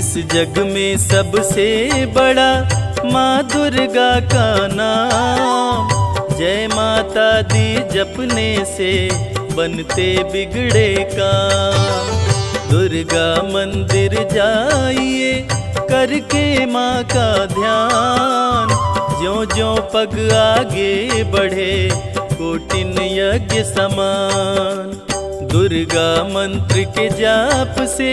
इस जग में सबसे बड़ा माँ दुर्गा का नाम। जय माता दी जपने से बनते बिगड़े काम। दुर्गा मंदिर जाइए करके माँ का ध्यान। ज्यों ज्यों पग आगे बढ़े कोटिन यज्ञ समान। दुर्गा मंत्र के जाप से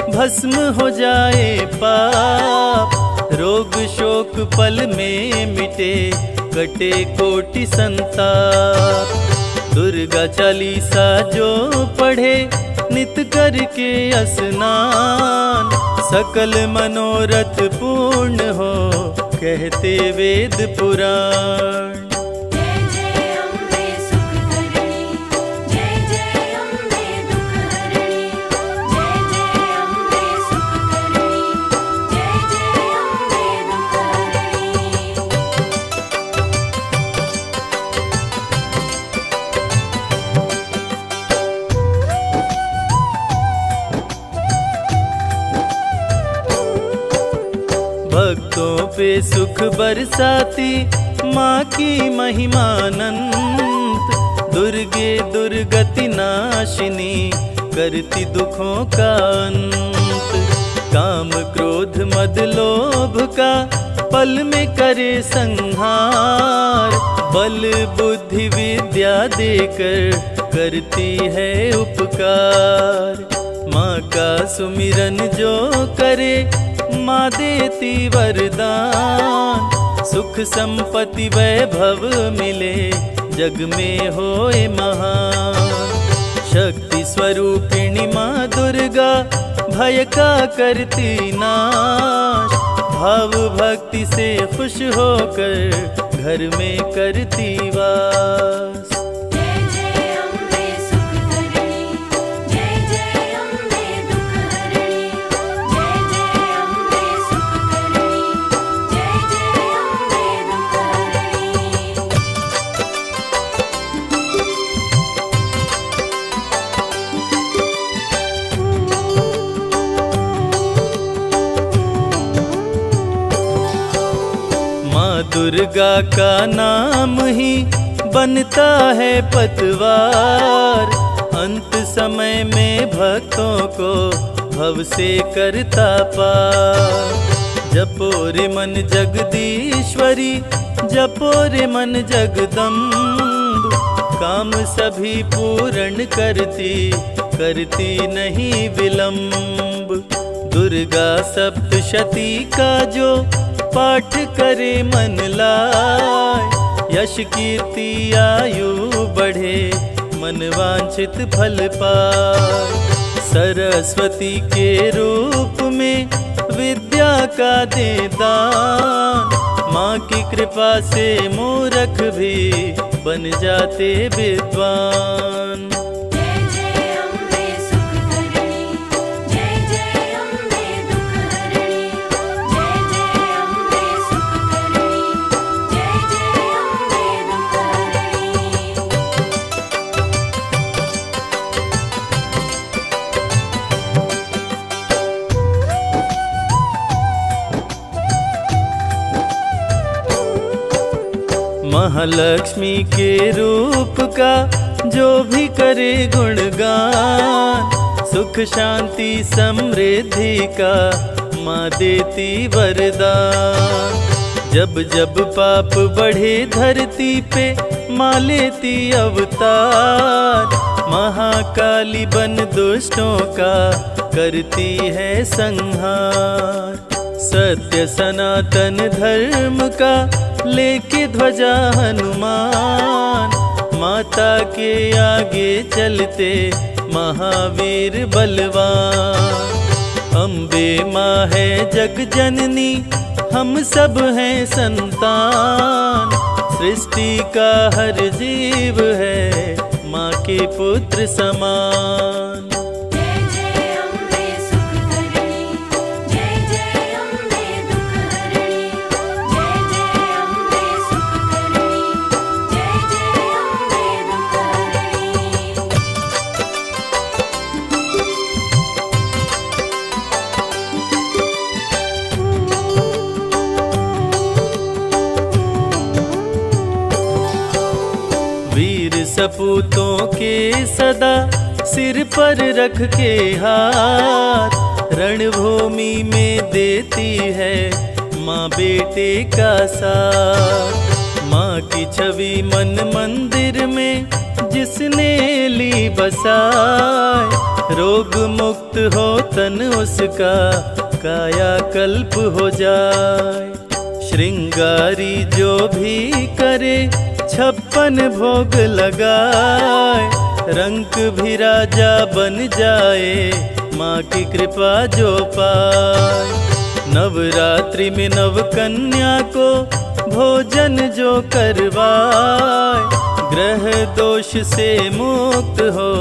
भस्म हो जाए पाप। रोग शोक पल में मिटे कटे कोटि संताप। दुर्गा चालीसा जो पढ़े नित करके स्नान। सकल मनोरथ पूर्ण हो कहते वेद पुराण। जय जय अम्बे सुख करणी, जय जय अम्बे दुख हरणी। जय जय अम्बे सुख करणी, जय जय अम्बे दुख हरणी। भक्तों पे सुख बरसाती माँ की महिमानंत। दुर्गे दुर्गति नाशिनी करती दुखों का अंत। काम क्रोध मद लोभ का पल में करे संहार। बल बुद्धि विद्या देकर करती है उपकार। माँ का सुमिरन जो करे माँ देती वरदान। सुख संपत्ति वैभव मिले जग में होए महान। शक्ति स्वरूपिणी माँ दुर्गा भय का करती नाश। भाव भक्ति से खुश होकर घर में करती वास। जय जय अम्बे सुख करणी, जय जय अम्बे दुख हरणी। जय जय अम्बे सुख करणी, जय जय अम्बे दुख हरणी। माँ दुर्गा का नाम ही बनता है पतवार। अंत समय में भक्तों को भव से करता पार। जपो रे मन जगदीश्वरी, जपो रे मन जगदम्ब। काम सभी पूर्ण करती नहीं विलंब। दुर्गा सप्तशती का जो पाठ करे मन लाए। यश कीर्ति आयु बढ़े मन वांछित फल पाए। सरस्वती के रूप में विद्या का दे दान। माँ की कृपा से मूर्ख भी बन जाते विद्वान। जय जय अम्बे सुख करणी, जय जय अम्बे दुख हरणी। जय जय अम्बे सुख करणी, जय जय अम्बे दुख हरणी। महालक्ष्मी के रूप का जो भी करे गुणगान। सुख शांति समृद्धि का माँ देती वरदान। जब जब पाप बढ़े धरती पे माँ लेती अवतार। महाकाली बन दुष्टों का करती है संहार। सत्य सनातन धर्म का लेके ध्वजा हनुमान। माता के आगे चलते महावीर बलवान। अम्बे माँ है जग जननी, हम सब हैं संतान। सृष्टि का हर जीव है माँ के पुत्र समान। जय जय अम्बे सुख करणी, जय जय अम्बे दुख हरणी। जय जय अम्बे सुख करणी, जय जय अम्बे दुख हरणी। सपूतों के सदा सिर पर रख के हाथ, रणभूमि में देती है माँ बेटे का साथ। माँ की छवि मन मंदिर में जिसने ली बसाए, रोग मुक्त हो तन उसका काया कल्प हो जाए। श्रृंगारी जो भी करे 56 भोग लगाए, रंक भी राजा बन जाए माँ की कृपा जो पाए। नवरात्रि में नव कन्या को भोजन जो करवाए, ग्रह दोष से मुक्त हो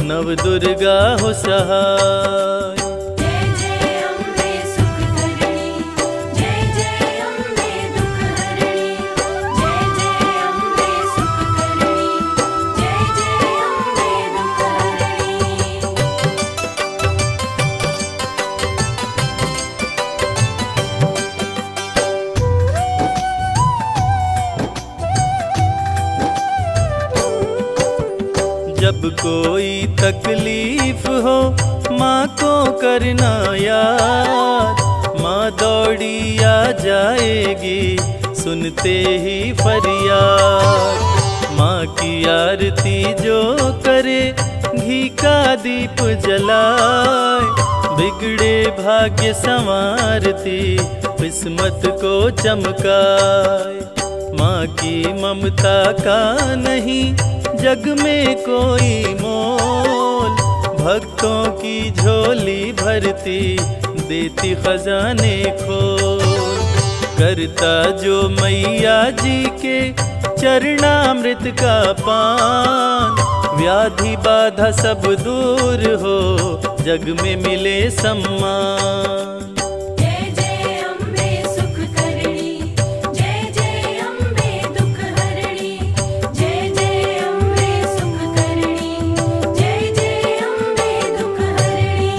नव दुर्गा हो सहाय। जय जय अम्बे सुख करणी, जय जय अम्बे दुख हरणी, जय जय अम्बे सुख करणी, जय जय अम्बे दुख हरणी। जब कोई तकलीफ हो माँ को करना याद, माँ दौड़ी आ जाएगी सुनते ही फरियाद। माँ की आरती जो करे घी का दीप जलाए, बिगड़े भाग्य संवारती किस्मत को चमकाए। माँ की ममता का नहीं जग में कोई मोल, भक्तों की झोली भरती देती खजाने खोल। करता जो मैया जी के चरणामृत का पान, व्याधि बाधा सब दूर हो जग में मिले सम्मान। जय जय अम्बे सुख करणी, जय जय अम्बे दुख हरणी, जय जय अम्बे सुख करणी, जय जय अम्बे दुख हरणी।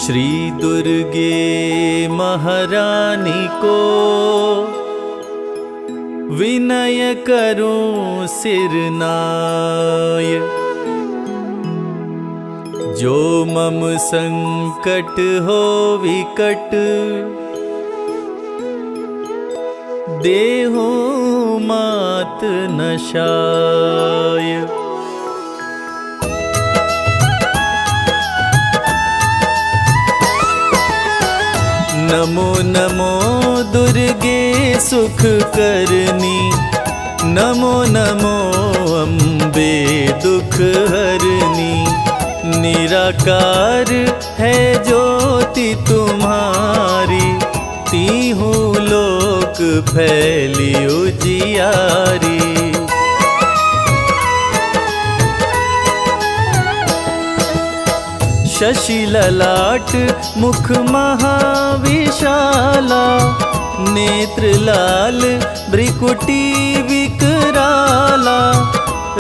श्री दुर्गे महारानी को विनय करूं सिरनाय, जो मम संकट हो विकट देहु मात नशाय। नमो नमो दुर्गे सुख करनी, नमो नमो अम्बे दुख हरनी। निराकार है ज्योति तुम्हारी, तीहू लोक फैली उजियारी। शशि ललाट मुख महाविशाला, नेत्र लाल भ्रिकुटी विकराला।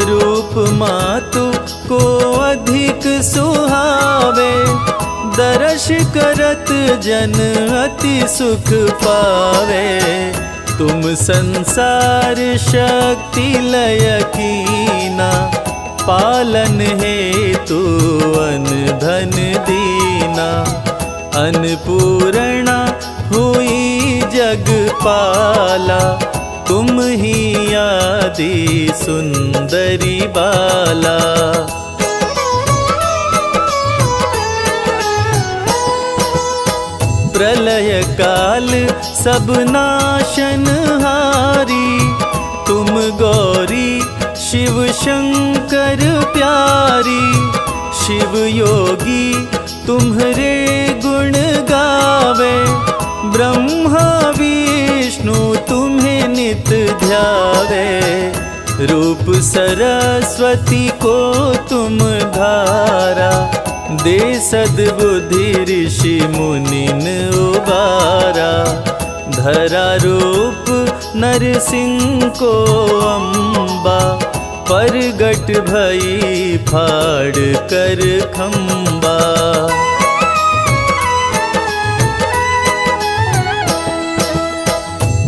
रूप मातु को अधिक सुहावे, दर्श करत जन अति सुख पावे। तुम संसार शक्ति लय कीना, पालन हेतु अन धन दीना। अन्नपूर्णा हुई जग पाला, तुम ही आदि सुंदरी बाला। प्रलय काल सब नाशनहारी, तुम गौरी शिव शंकर प्यारी। शिव योगी तुम्हारे गुण गावे, ब्रह्मा विष्णु तुम्हें नित ध्यावे। रूप सरस्वती को तुम धारा, दे सद्बुद्धि ऋषि मुनिन उबारा। धरा रूप नरसिंह को अम्बा, परगट भई फाड़ कर खम्बा।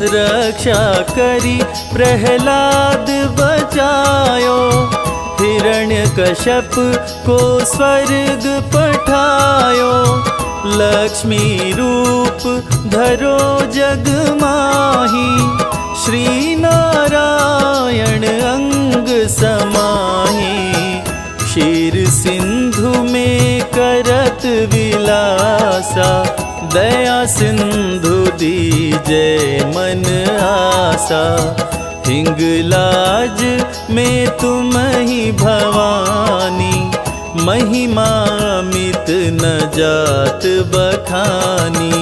रक्षा करी प्रहलाद बचायो, हिरण्यकश्यप को स्वर्ग पठायो। लक्ष्मी रूप धरो जग माही, श्री नारायण अंग समाही। क्षीर सिंधु में करत विलासा, दया सिंधु दीजे मन आसा। हिंगलाज में तुम ही भवानी, महिमा मित न जात बखानी।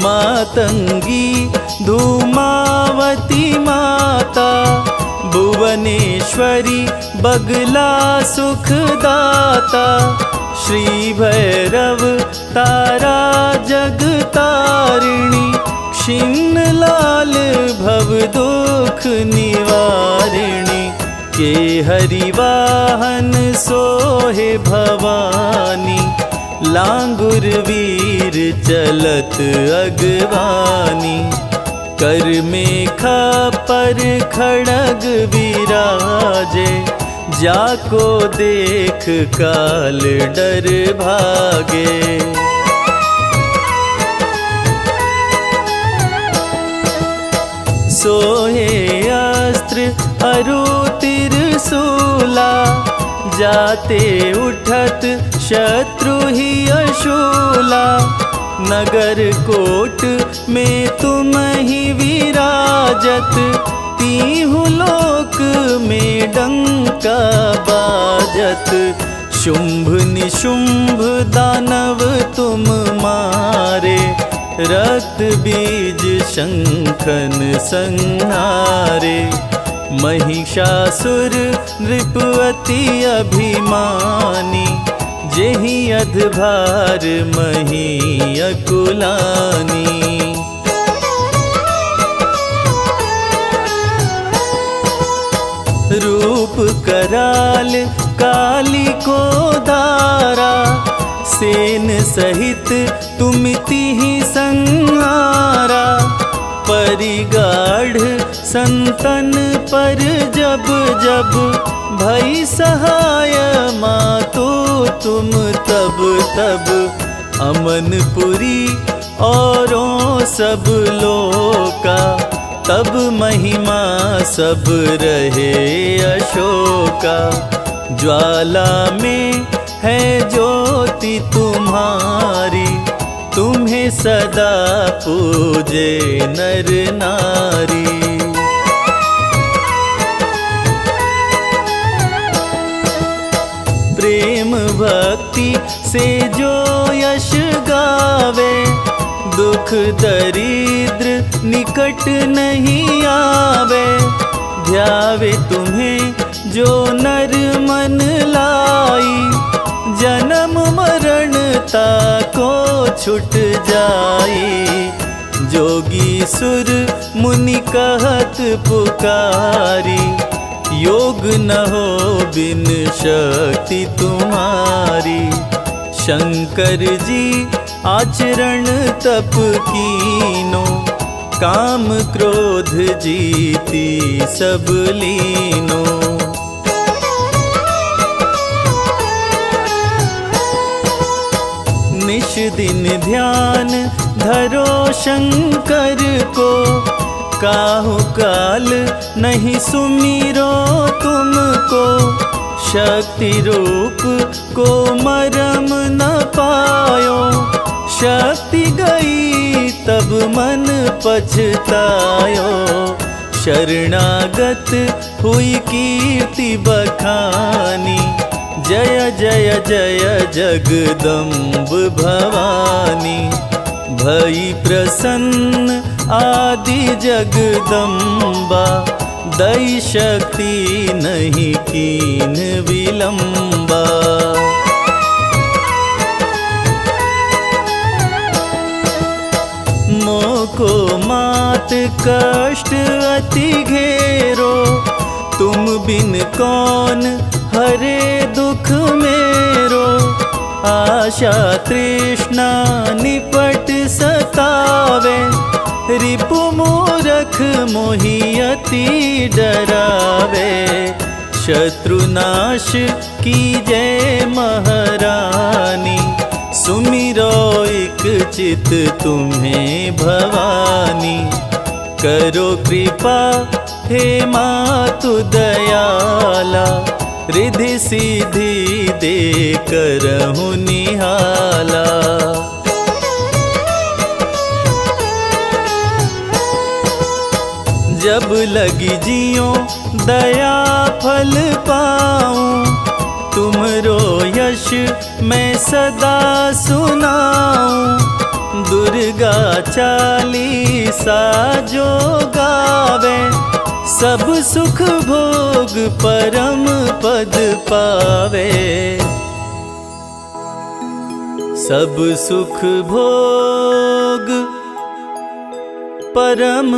मातंगी धूमावती माता, भुवनेश्वरी बगला सुखदाता। श्री भैरव तारा जगतारिणी, क्षिन्न लाल भव दुख निवारिणी। के हरिवाहन सोहे भवानी, लांगुर वीर चलत अगवानी। कर मेखा पर खड़ग विराजे, जाको देख काल डर भागे। सोहे अस्त्र अरु त्रिशूला, जाते उठत शत्रु ही अशूला। नगर कोट में तुम ही विराजत, तीहु लोक में डंका बाजत। शुंभ निशुंभ दानव तुम मारे, रक्त बीज शंखन संहारे। महिषासुर नृपति अभिमानी, जेहि अधभार मही अकुलानी। रूप कराल काली को धारा, सेन सहित तुमिति ही संहारा। परिगाढ़ संतन पर जब जब, भई सहाय मातो तुम तब तब। अमनपुरी औरों सब लोका, तब महिमा सब रहे अशोका। ज्वाला में है ज्योति तुम्हारी, तुम्हें सदा पूजे नर नारी। प्रेम भक्ति से जो यश गावे, दुख दरिद्र निकट नहीं आवे। ध्यावे तुम्हें जो नर मन लाई, जन्म मरण ताको छुट जाई। जोगी सुर मुनि कहत पुकारी, योग न हो बिन शक्ति तुम्हारी। शंकर जी आचरण तप कीनो, काम क्रोध जीती सब लीनो। निश दिन ध्यान धरो शंकर को, काहु काल नहीं सुमिरो तुमको। शक्ति रूप को मरम न पायो, शक्ति गई तब मन पछतायो। शरणागत हुई कीर्ति बखानी, जय जय जय जगदम्ब भवानी। भई प्रसन्न आदि जगदम्बा, दई शक्ति नहीं कीन विलंबा। मोको मात कष्ट अति घेरो, तुम बिन कौन हरे दुख मेरो। आशा तृष्णा निपट सतावे, रिपु मूरख मोहि अति डरावे। शत्रुनाश कीजै महारानी, सुमिरो एक चित तुम्हें भवानी। करो कृपा हे मातु दयाला, रिधि सिद्धि दे करहु निहाला। जब लगी जियो दया फल पाऊं, तुमरो यश मैं सदा सुनाऊं। दुर्गा चालीसा जो गावे, सब सुख भोग परम पद पावे। सब सुख भोग परम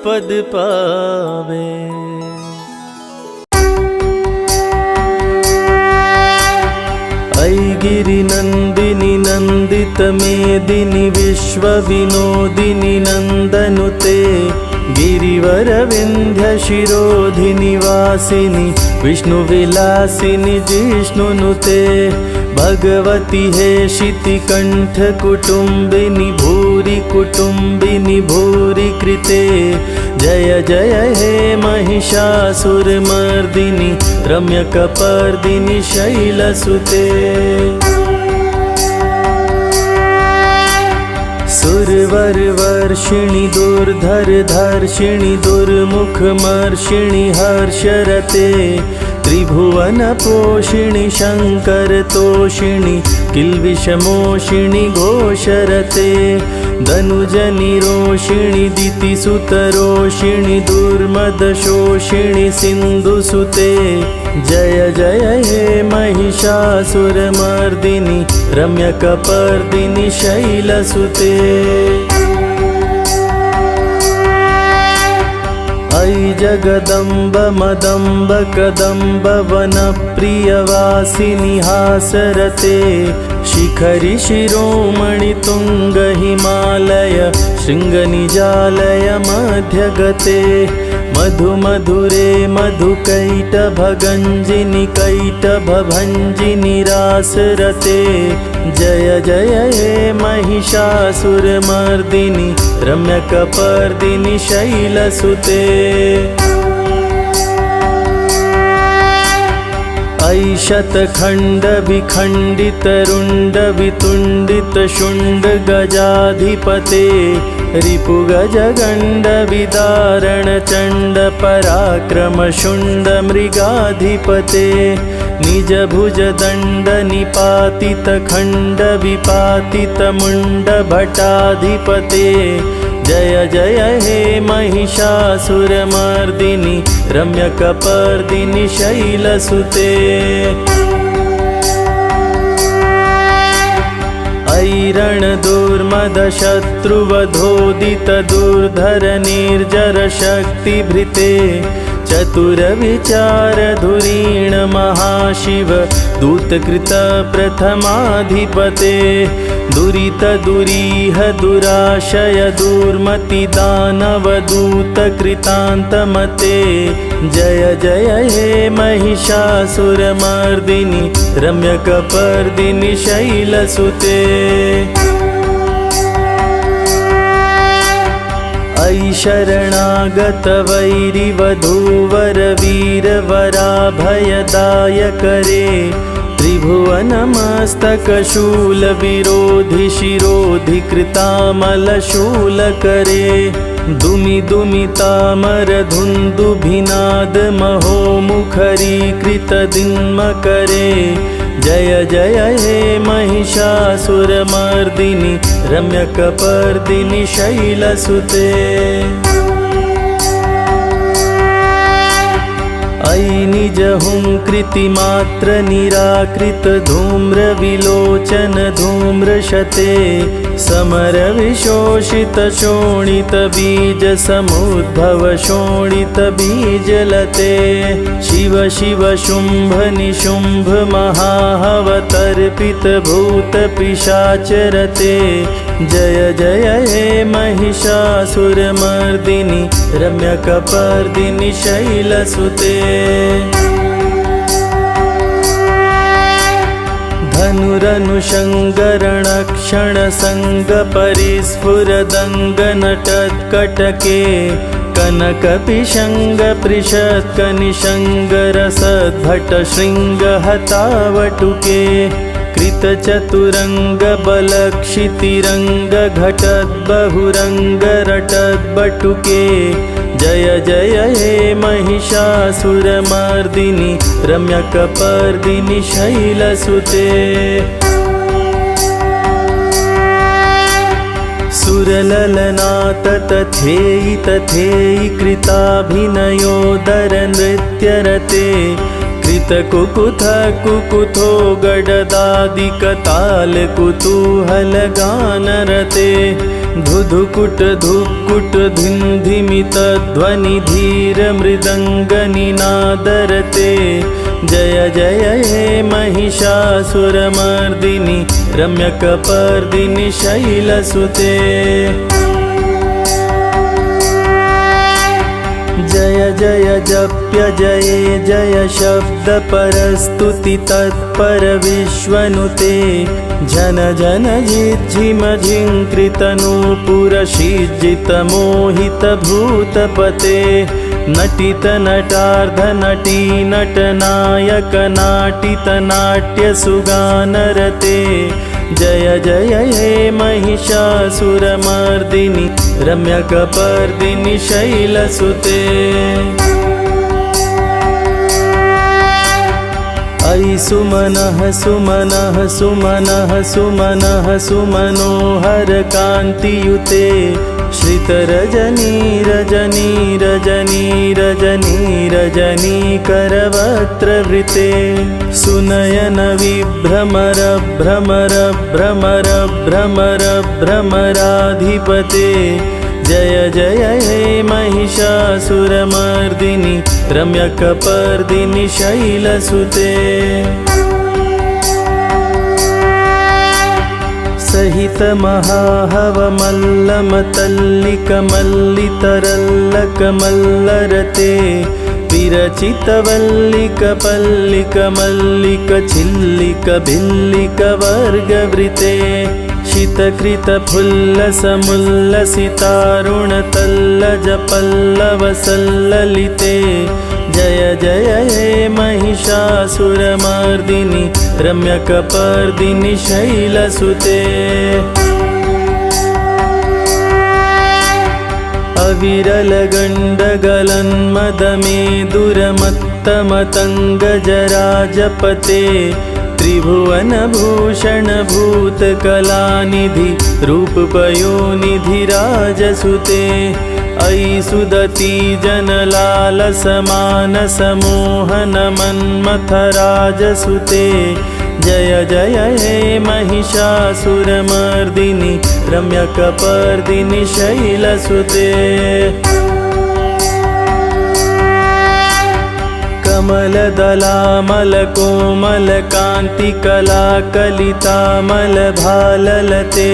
पद पावे। ऐ गिरि नंदिनी नंदित मेदिनी, विश्व विनोदिनी नंदनुते। गिरिवर विंध्य शिरोधिनि वासिनी, विष्णु विलासिनी जिष्णुनुते। भगवती हे शिति कंठ कुटुंबिनी, भूरि कुटुंबिनी भूरि कृते। जय जय हे महिषासुरमर्दिनी, रम्यकपर्दिनी शैलसुते। सुरवर वर्षिणि दुर्धर धर्षिणि, दुर्मुख मर्षिणि हर्षरते। त्रिभुवन पोषिणि शंकर तोषिणि, किल्बिषमोषिणि घोषरते। धनुजनि रोषिणि दितिसुतरोषिणि, दुर्मदशोषिणि सिन्धुसुते। जय जय हे महिषासुरमर्दिनि, रम्यकपर्दिनि शैलसुते। ऐ जगदम्ब मदम्ब कदम्ब वनप्रियवासिनि हासरते। शिखरि शिरोमणि तुंग हिमालय, शृंगनिजालय मध्यगते। मधु मधुरे मधुकैटभगञ्जिनि, कैटभभञ्जिनि रासरते। जय जय हे महिषासुरमर्दिनि, रम्यकपर्दिनि शैलसुते। ऐ शतखण्ड विखण्डित रुण्ड वितुण्डित शुण्ड गजाधिपते। रिपुगज गण्ड विदारण चण्ड पराक्रम शुण्ड मृगाधिपते। निज भुज दण्ड निपातित खण्ड विपातित मुण्ड भटाधिपते। जय जय हे महिषासुरमर्दिनि, रम्यकपर्दिनि शैलसुते। ऐ रणदुर्मद शत्रुवधोदित दुर्धर निर्जर शक्तिभृते। चतुर विचार धुरीण महाशिव, दूतकृत प्रथमाधिपते। दुरित दुरीह दुराशय दुर्मति दानव दूत कृतान्तमते। जय जय हे महिषासुरमर्दिनि, रम्यकपर्दिनि शैलसुते। ऐ शरणागत वैरिवधूवर वीरवराभयदायकरे। त्रिभुवनमस्तकशूल विरोधि शिरोधि कृतामलशूलकरे। दुमि दुमि तामर धुन्दुभिनाद महोमुखरी कृतदिन्मकरे। जय जय हे महिषासुरमर्दिनि, रम्यकपर्दिनि शैलसुते। ऐ निज हुंकृतिमात्र निराकृत धूम्र विलोचन धूम्रशते समर विशोषित शोणित बीज समुद्भव शोणित बीजलते शिव शिव शुंभ निशुंभ महाहवतर्पित भूत पिशाचरते जय जय हे महिषासुरमर्दिनि रम्यकपर्दिनि शैलसुते धनुरनुषङ्गरणक्षणसङ्गपरिस्फुरदङ्गनटत्कटके कनकपिशङ्गपृषत्कनिशङ्गरसद्भटशृङ्गहतावटुके कृतचतुरङ्गबलक्षितिरङ्गघटद्बहुरङ्गरटद्बटुके जय जय हे महिषासुरमर्दिनि रम्यकपर्दिनि शैलसुते सुरललनाथ तथेयि तथेयि कृताभिनयोदर नृत्यरते कृतकुकुथ कुकुथो गडदादिकताल कुतूहलगानरते धुधुकुट धुक्कुट धिन्धिमित ध्वनि धीर मृदङ्गनिनादरते जय जय हे महिषासुरमर्दिनि रम्यकपर्दिनि शैलसुते जय जय जप्य जये जय शब्द परस्तुति तत्पर विश्वनुते जन जन जिज्झिम झिङ्कृतनूपुर शीज्जित मोहित भूतपते नटित नटार्ध नटी नटनायक नाटित नाट्य सुगानरते जय जय हे महिषासुरमर्दिनि रम्यकपर्दिनि शैलसुते अयि सुमनः सुमनः सुमनः सुमनः सुमनोहर कान्तियुते श्रितरजनी रजनी रजनी रजनी रजनी करवक्त्रवृते सुनयन विभ्रमर भ्रमर भ्रमर भ्रमर भ्रमराधिपते जय जय हे महिषासुरमर्दिनि रम्यकपर्दिनि शैलसुते सहित महाहवमल्लमतल्लिकमल्लितरल्लकमल्लरते विरचितवल्लिकपल्लिकमल्लिक छिल्लिक भिल्लिक वर्गवृते शितकृतफुल्लसमुल्लसितारुणतल्लज पल्लवसल्ललिते जय जय हे महिषासुरमर्दिनि रम्यकपर्दिनि शैलसुते अविरलगण्डगलन्मदमेदुरमत्तमतङ्गजराजपते त्रिभुवनभूषण भूतकलानिधि रूपपयोनिधि राजसुते अयि सुदती जनलालसमानसमोहन मन्मथराजसुते जय जय हे महिषासुरमर्दिनि रम्यकपर्दिनि शैलसुते कमलदलामलकोमलकान्तिकलाकलितामलभाललते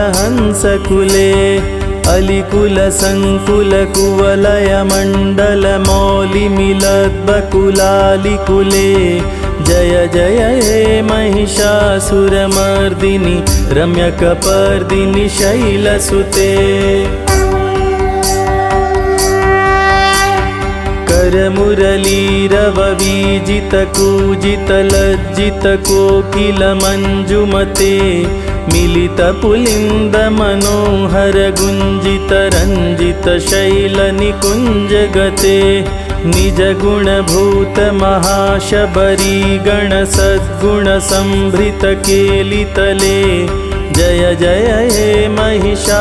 सकलविलासकलानिलयक्रमकेलिचलत्कलहंसकुले अलिकुलसङ्कुलकुवलयमण्डलमौलिमिलद्बकुलालिकुले जय जय हे महिषासुरमर्दिनि रम्यकपर्दिनि शैलसुते करमुरलीरववीजितकूजितलज्जितकोकिलमञ्जुमते मिलितपुलिन्दमनोहर गुञ्जितरञ्जितशैलनिकुञ्जगते निजगुणभूत महाशबरी गणसद्गुणसंभृतकेलितले जय जय हे महिषासुरमर्दिनि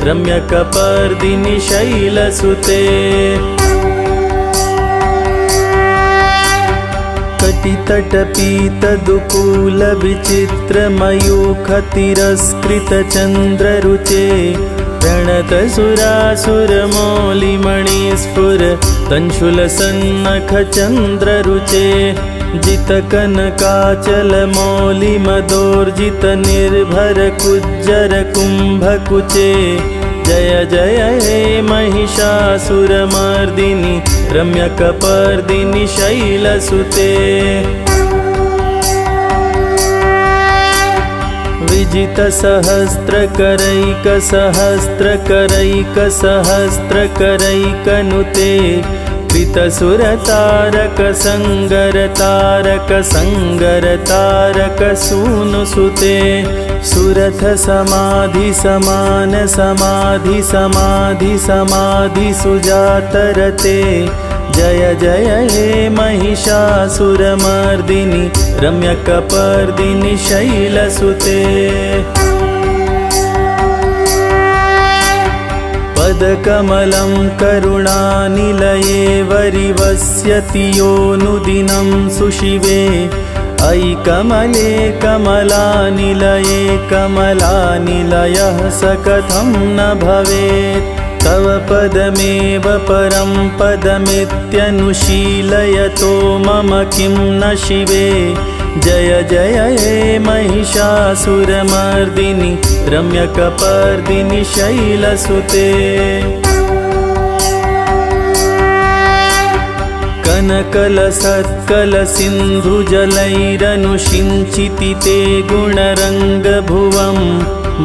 रम्यकपर्दिनि शैलसुते कटितटपीतदुकूलविचित्रमयूखतिरस्कृतचन्द्ररुचे प्रणतसुरासुरमौलिमणिस्फुर तञ्शूलसन्नखचन्द्ररुचे जितकनकाचलमौलिमदोर्जितनिर्भरकुज्जरकुम्भकुचे जय जय हे महिषासुरमर्दिनि रम्यकपर्दिनि शैलसुते विजितसहस्रकरैकसहस्रकरैकसहस्रकरैकनुते कृतसुरतारकसङ्गरतारकसङ्गरतारकसूनुसुते सुरथ समाधि समान समाधि समाधि समाधि सुजातरते जय जय हे महिषासुरमर्दिनि रम्यकपर्दिनि शैलसुते पदकमलं करुणानिलये वरिवस्यति योऽनुदिनं सुशिवे अयि कमले कमलानिलये कमलानिलयः स कथं न भवेत् तव पदमेव परं पदमित्यनुशीलयतो मम किं न शिवे जय जय हे महिषासुरमर्दिनि रम्यकपर्दिनि शैलसुते कनकलसत्कलसिन्धुजलैरनुषिञ्चिति ते गुणरङ्गभुवम्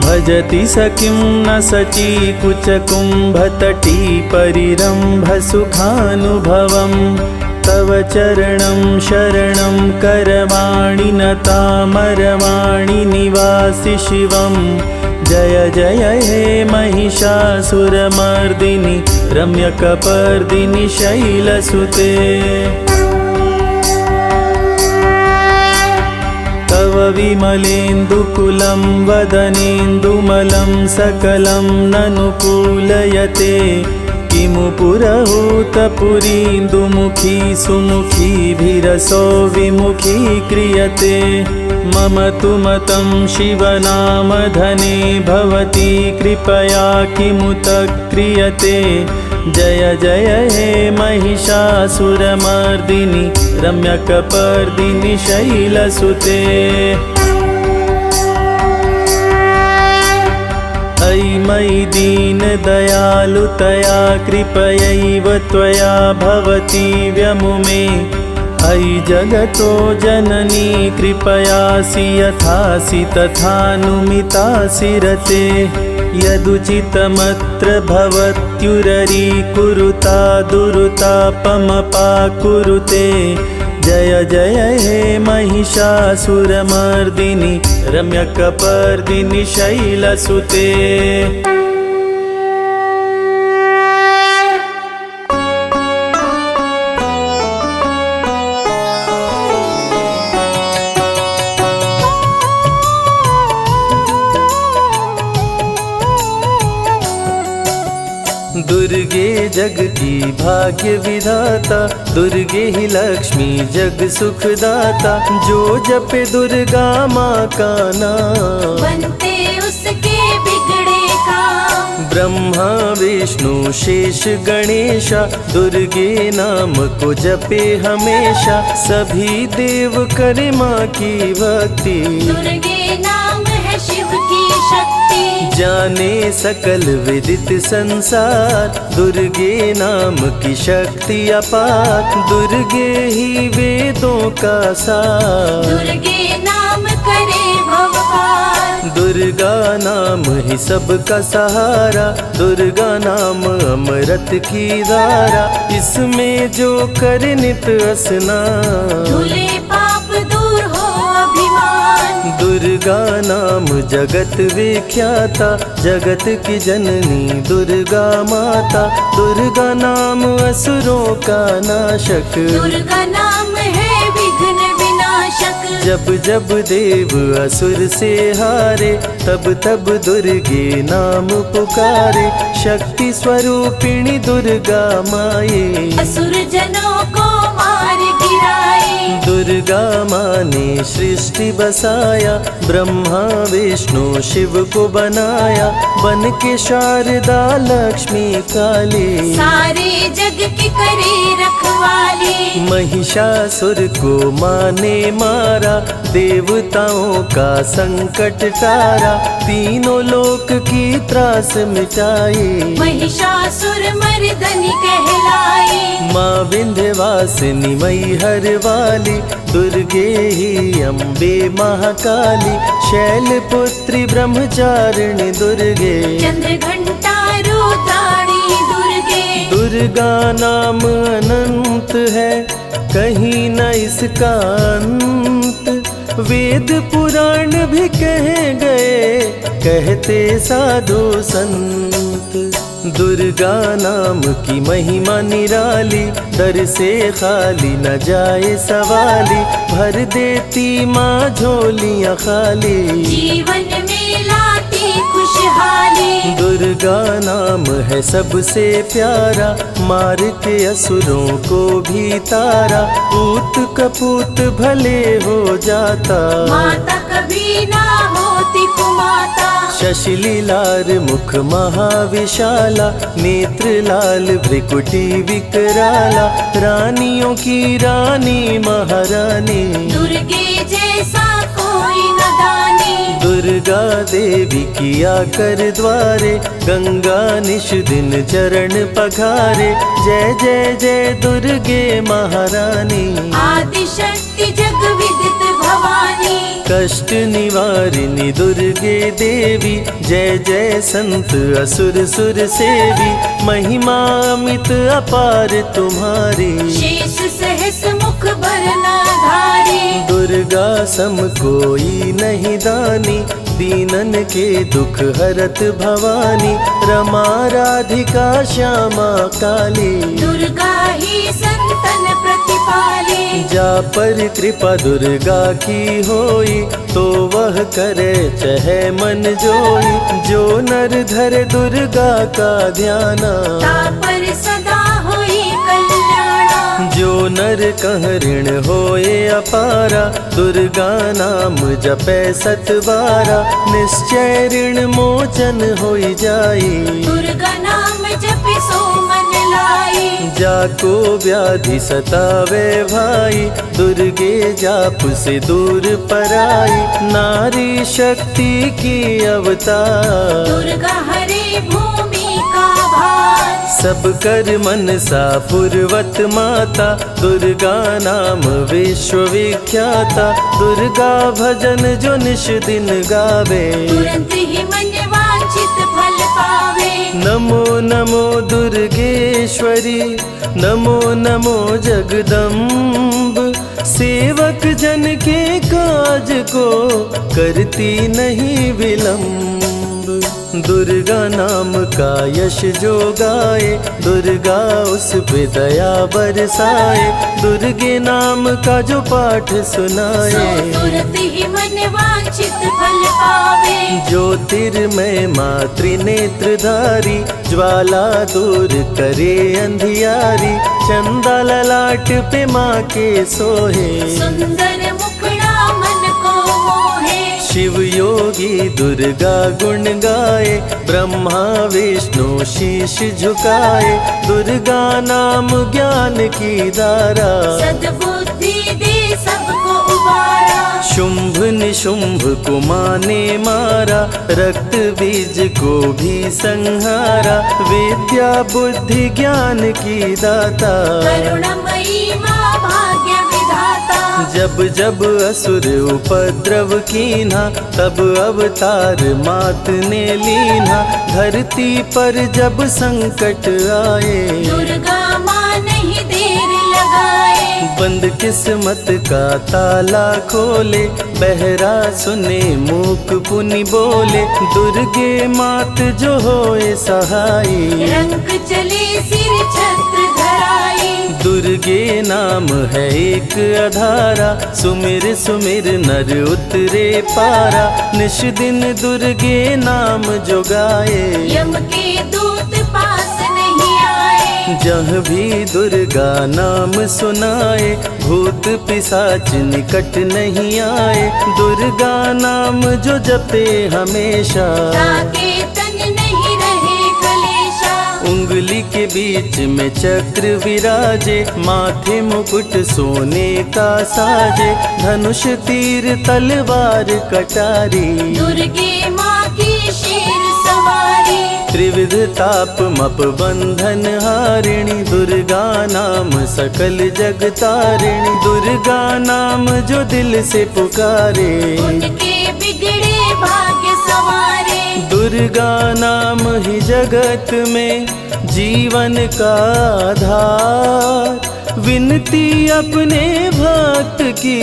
भजति स किं न सचीकुचकुम्भतटी परिरम्भसुखानुभवम् तव चरणं शरणं करवाणि नतामरवाणि निवासि शिवम् जय जय हे महिषासुरमर्दिनि रम्यकपर्दिनि शैलसुते तव विमलेन्दुकुलं वदनेन्दुमलं सकलं ननुकूलयते किमु पुरहूतपुरीन्दुमुखी सुमुखीभिरसो विमुखी क्रियते मम तु मतं शिवनामधने भवती कृपया किमुत क्रियते जय जय हे महिषासुरमर्दिनि रम्यकपर्दिनि शैलसुते अयि मयि दीनदयालुतया कृपयैव त्वया भवति व्यमुमे अयि जगतो जननी कृपयासि यथासि तथानुमितासि रते यदुचितमत्र भवत्युररीकुरुता दुरुतापमपाकुरुते जय जय हे महिषासुरमर्दिनि रम्यकपर्दिनि शैलसुते दुर्गे जग की भाग्य विधाता दुर्गे ही लक्ष्मी जग सुखदाता जो जपे दुर्गा माँ का नाम बनते उसके बिगड़े काम ब्रह्मा विष्णु शेष गणेशा दुर्गे नाम को जपे हमेशा सभी देव करे माँ की भक्ति दुर्गे नाम है शिव की शक्ति जाने सकल विदित संसार दुर्गे नाम की शक्ति अपार दुर्गे ही वेदों का सार दुर्गे नाम करे भवपार दुर्गा नाम ही सबका सहारा दुर्गा नाम अमृत की धारा इसमें जो करे नित स्नान धुले पाप दूर हो अभिमान दुर्गा नाम जगत विख्याता जगत की जननी दुर्गा माता दुर्गा नाम असुरों का नाशक दुर्गा नाम है विघ्न विनाशक नाशक। जब जब देव असुर से हारे, तब तब दुर्गे नाम पुकारे। शक्ति स्वरूपिणी दुर्गा माए, असुर जनों को मार गिराए। दुर्गा माँ ने सृष्टि बसाया, ब्रह्मा विष्णु शिव को बनाया। बन के शारदा लक्ष्मी काली, सारे जग की करे रखवाली। महिषासुर को माँ ने मारा, देवताओं का संकट टारा। तीनों लोक की त्रास मिटाई, महिषासुर मर्दनी कहलाई। माँ विंध्यवासिनी मैहर वाली, दुर्गे ही अम्बे महाकाली। शैलपुत्री ब्रह्मचारिणी दुर्गे, चंद्र घंटा रुद्राणी दुर्गे। दुर्गा नाम अनंत है, कहीं न इसका अंत। वेद पुराण भी कह गए, कहते साधु संत। दुर्गा नाम की महिमा निराली, दर से खाली न जाए सवाली। भर देती माँ झोलियाँ खाली, जीवन में लाती खुशहाली। दुर्गा नाम है सबसे प्यारा, मार के असुरों को भी तारा। पूत कपूत भले हो जाता, माता कभी ना होती कुमाता। शशिलीलार मुख महाविशाला, नेत्र लाल भ्रिकुटी विकराला। रानियों की रानी महारानी, दुर्गे जैसा कोई न दानी। दुर्गा देवी किया कर द्वारे, गंगा निश दिन चरण पखारे। जय जय जय दुर्गे महारानी, आदि शक्ति जग विदित भवानी। कष्ट निवारिणी दुर्गे देवी, जय जय संत असुर सुर सेवी। महिमा अमित अपार तुम्हारी, शेष सहस मुख भरना धारी। दुर्गा सम कोई नहीं दानी, दीनन के दुख हरत भवानी। रमा राधिका श्यामा काली, दुर्गा ही संतन प्रतिपाली। जा पर कृपा दुर्गा की होई, तो वह करे चहे मन जोई। जो नर धरे दुर्गा का ध्याना, तापर सदा होई कल्याणा। जो नर कह ऋण होए अपारा, दुर्गा नाम जपे सतबारा। निश्चय ऋण मोचन होई जाई, दुर्गा नाम जपे सो मन लाई। जाको व्याधि सतावे भाई, दुर्गे जाप से दूर पराई। नारी शक्ति की अवतार, दुर्गा हरे भूमि का भार। सब कर मनसा पूर्वत माता, दुर्गा नाम विश्व विख्याता। दुर्गा भजन जो निश दिन गावे, तुरंत ही मन वांछित फल पावे। नमो नमो दुर्गेश्वरी, नमो नमो जगदम्ब। सेवक जन के काज को करती नहीं विलम्ब। दुर्गा नाम का यश जो गाए, दुर्गा उस पे दया बरसाए। दुर्गे नाम का जो पाठ सो सुनाए, तुरंत ही मन वांछित फल पावे। ज्योतिर्मय मातृ नेत्रधारी, ज्वाला दूर करे अंधियारी। चंदा ललाट पे माँ के सोहे, सुंदर मुखड़ा मन को मोहे। शिव योगी दुर्गा गुण गाए, ब्रह्मा विष्णु शीश झुकाए। दुर्गा नाम ज्ञान की धारा, सद्बुद्धि दे सबको उबारा। शुंभ निशुंभ को माने मारा, रक्त बीज को भी संहारा। विद्या बुद्धि ज्ञान की दाता, करुणमयी माँ भाग्य विधाता। जब जब असुर उपद्रव कीन्हा, तब अवतार मात ने लीन्हा। धरती पर जब संकट आए, दुर्गा माँ नहीं देर लगाए। बंद किस्मत का ताला खोले, बहरा सुने मूक पुनि बोले। दुर्गे मात जो होए सहाई, रंग चले सिर छत्र धराई। दुर्गे नाम है एक अधारा, सुमिर सुमिर नर उतरे पारा। निश दिन दुर्गे नाम जो गाए, यम के दूत पास नहीं आए। जहाँ भी दुर्गा नाम सुनाए, भूत पिशाच निकट नहीं आए। दुर्गा नाम जो जपे हमेशा, ताके तन नहीं रहे कलेशा। उंगली के बीच में चक्र विराजे, माथे मुकुट सोने का साजे। धनुष तीर तलवार कटारी, दुर्गे माँ की शेर सवारी। त्रिविध ताप मप बंधन हारिणी, दुर्गा नाम सकल जग तारिणी। दुर्गा नाम जो दिल से पुकारे, उनके बिगड़े भाग्य संवारे। दुर्गा नाम ही जगत में जीवन का आधार। विनती अपने भक्त की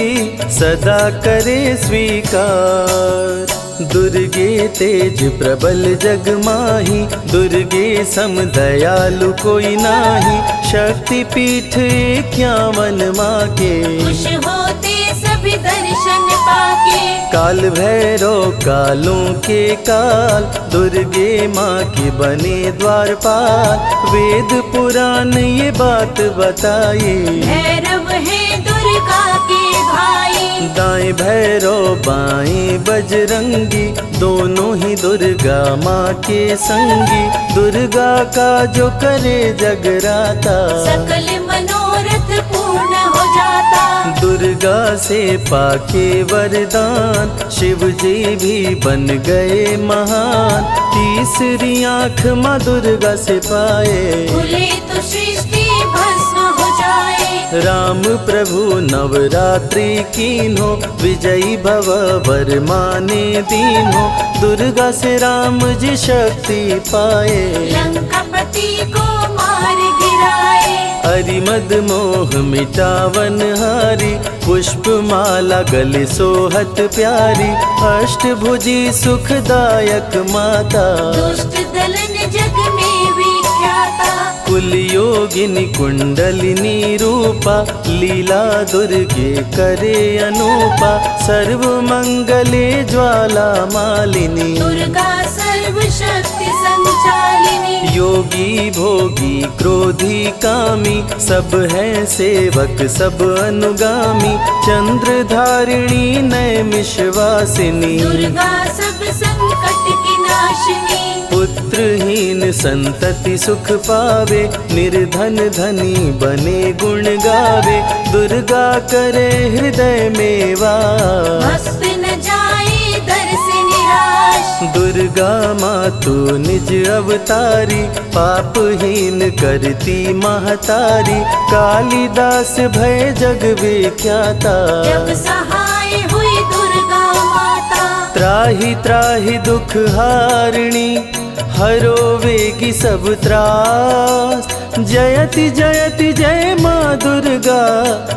सदा करे स्वीकार। दुर्गे तेज प्रबल जग माही, दुर्गे सम दयालु कोई नाही। शक्ति पीठ 51 माँ के, खुश होते सभी दर्शन पाके। काल भैरव कालों के काल, दुर्गे माँ के बने द्वारपाल। वेद पुराण ये बात बताए, भैरव है दुर्गा के भाई। दाएं भैरव बाएं बजरंगी, दोनों ही दुर्गा माँ के संगी। दुर्गा का जो करे जगराता, सकल मनोरथ पूर्ण हो जाता। दुर्गा से पाके वरदान, शिव जी भी बन गए महान। तीसरी आँख माँ दुर्गा से पाए, खुले तो सृष्टि भस्म हो जाए। राम प्रभु नवरात्रि कीन्हो, विजयी भव वर माने दीन्हो। दुर्गा से राम जी शक्ति पाए, लंकापति को मार गिराए। अरिमद मोह मिटावन हारी, पुष्प माला गले सोहत प्यारी। अष्टभुजी सुखदायक माता, दुष्ट दलन जग में विख्याता। कुल योगिनी कुंडलिनी रूपा, लीला दुर्गे करे अनूपा। सर्व मंगले ज्वाला मालिनी, दुर्गा सर्वशक्ति संचालिनी। योगी भोगी क्रोधी कामी, सब हैं सेवक सब अनुगामी। चंद्र धारिणी नैमिषवासिनी, दुर्गा सब संकट की नाशिनी। पुत्रहीन संतति सुख पावे, निर्धन धनी बने गुण गावे। दुर्गा करे हृदय में वास, भक्त न जाए दर से निराश। दुर्गा माँ तू निज अवतारी, पापहीन करती महतारी। कालिदास भय जग विख्याता, जब सहाय हुई दुर्गा माता। त्राहि त्राहि दुख हारिणी, हरो वेगी सब त्रास। जयति जयति जय माँ दुर्गा,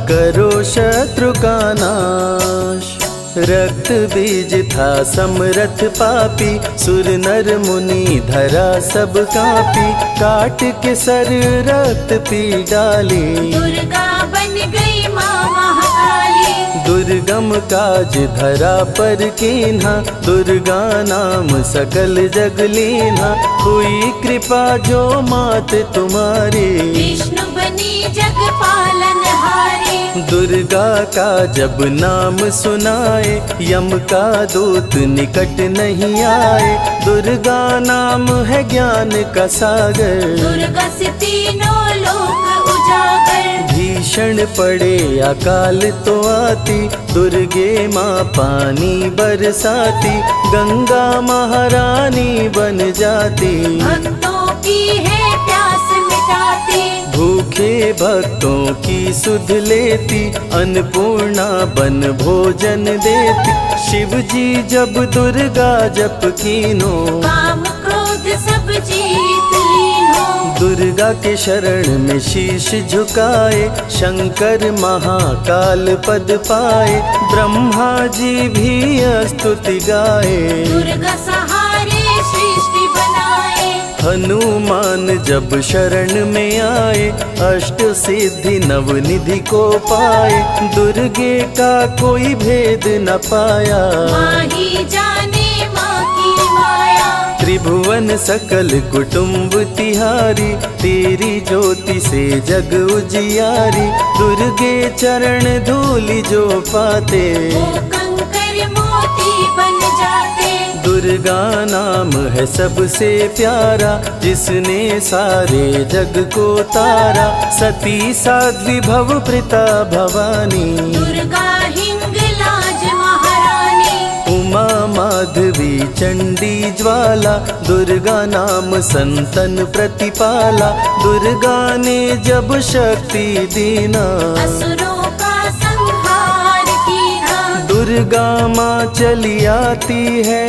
करो शत्रु का नाश। रक्त बीज था समरथ पापी, सुर नर मुनि धरा सब कापी। काट के सर रक्त पी डाली, दुर्गा बन गई माँ महाकाली। दुर्गम काज धरा पर कीन्हा, दुर्गा नाम सकल जग लीन्हा। हुई कृपा जो मात तुम्हारी, विष्णु बनी जग पालन हारी। दुर्गा का जब नाम सुनाए, यम का दूत निकट नहीं आए। दुर्गा नाम है ज्ञान का सागर, दुर्गा से तीनों लोक उजागर। भीषण पड़े अकाल तो आती, दुर्गे माँ पानी बरसाती। गंगा महारानी बन जाती, भक्तों की है प्यास मिटाती। भूखे भक्तों की सुध लेती, अन्नपूर्णा बन भोजन देती। शिव जी जब दुर्गा जप कीनो, काम क्रोध सब जीत लीनो। दुर्गा के शरण में शीश झुकाए, शंकर महाकाल पद पाए। ब्रह्मा जी भी स्तुति गाए, दुर्गा सहारे सृष्टि बनाए। हनुमान जब शरण में आए, अष्ट सिद्धि नवनिधि को पाए। दुर्गे का कोई भेद न पाया, माही जाने माँ की माया। त्रिभुवन सकल कुटुंब तिहारी, तेरी ज्योति से जग उजियारी। दुर्गे चरण धूलि जो पाते, वो कंकर मोती बन जाते। दुर्गा नाम है सबसे प्यारा, जिसने सारे जग को तारा। सती साध्वी भव प्रीता भवानी, दुर्गा हिंगलाज महारानी। उमा माधवी चंडी ज्वाला, दुर्गा नाम संतन प्रतिपाला। दुर्गा ने जब शक्ति दीना, असुरों का संहार कीना। दुर्गा माँ चली आती है,